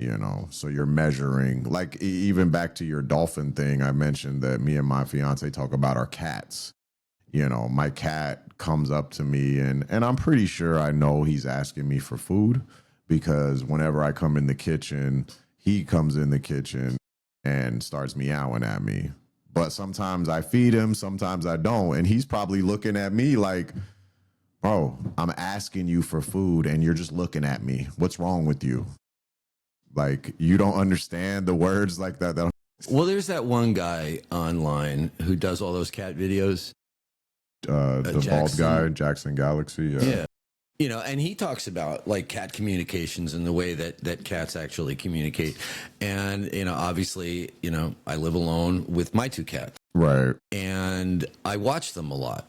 you know, so you're measuring, like even back to your dolphin thing. I mentioned that me and my fiance talk about our cats. You know, my cat comes up to me and I'm pretty sure I know he's asking me for food, because whenever I come in the kitchen, he comes in the kitchen and starts meowing at me. But sometimes I feed him, sometimes I don't. And he's probably looking at me like, bro, I'm asking you for food and you're just looking at me. What's wrong with you? Like, you don't understand the words like that. Well, there's that one guy online who does all those cat videos. The bald guy, Jackson Galaxy. Yeah. You know, and he talks about like cat communications and the way that cats actually communicate. And, you know, obviously, you know, I live alone with my 2 cats. Right. And I watch them a lot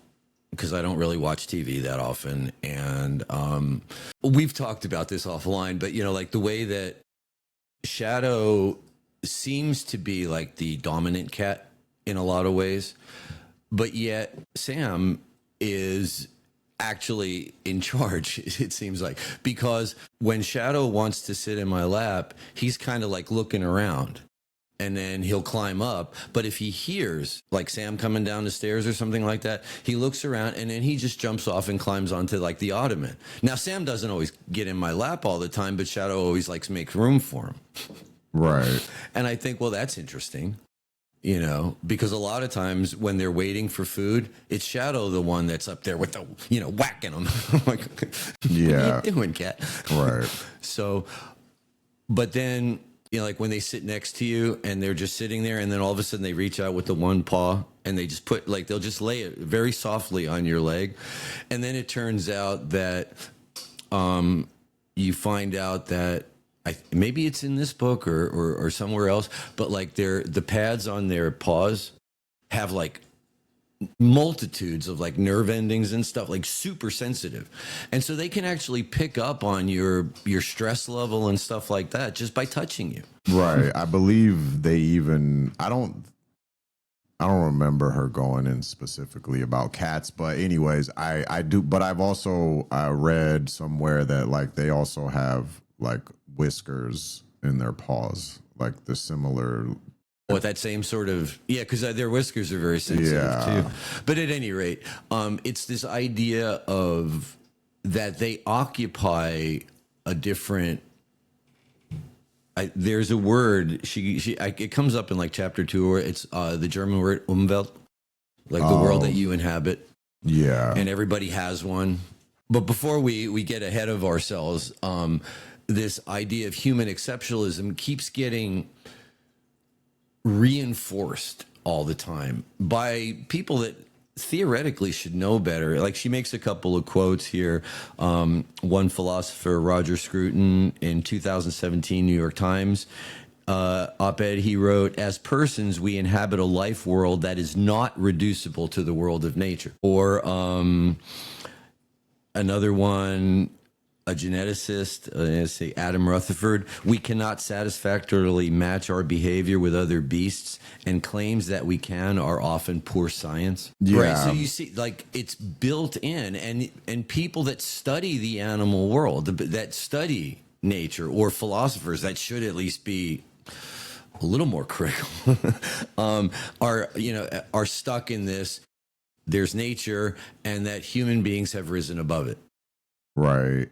because I don't really watch TV that often. And we've talked about this offline, but, you know, like the way that Shadow seems to be like the dominant cat in a lot of ways, but yet Sam is actually in charge, it seems like, because when Shadow wants to sit in my lap, he's kind of like looking around and then he'll climb up. But if he hears like Sam coming down the stairs or something like that, he looks around and then he just jumps off and climbs onto like the ottoman. Now, Sam doesn't always get in my lap all the time, but Shadow always likes to make room for him. Right. And I think, well, that's interesting. You know, because a lot of times when they're waiting for food, it's Shadow, the one that's up there with the, you know, whacking them. Like, yeah. what are you doing, cat? Right. So, but then, you know, like when they sit next to you and they're just sitting there and then all of a sudden they reach out with the one paw and they just put, like, they'll just lay it very softly on your leg. And then it turns out that you find out that maybe it's in this book or somewhere else, but like the pads on their paws have like multitudes of like nerve endings and stuff, like super sensitive. And so they can actually pick up on your stress level and stuff like that just by touching you. Right. I believe they even, I don't remember her going in specifically about cats, but anyways, I do, but I've also read somewhere that like they also have like whiskers in their paws, like the similar. With that same sort of, yeah, because their whiskers are very sensitive too. But at any rate, it's this idea of that they occupy a different. There's a word it comes up in like chapter 2, where it's the German word Umwelt, like the world that you inhabit. Yeah, and everybody has one. But before we get ahead of ourselves, this idea of human exceptionalism keeps getting reinforced all the time by people that theoretically should know better. Like, she makes a couple of quotes here. One philosopher, Roger Scruton, in 2017 New York Times op-ed, he wrote, "As persons, we inhabit a life world that is not reducible to the world of nature." Or another one, a geneticist, say Adam Rutherford, "We cannot satisfactorily match our behavior with other beasts, and claims that we can are often poor science." Yeah. Right. So you see, like, it's built in, and people that study the animal world, that study nature, or philosophers that should at least be a little more critical, are stuck in this. There's nature, and that human beings have risen above it. Right.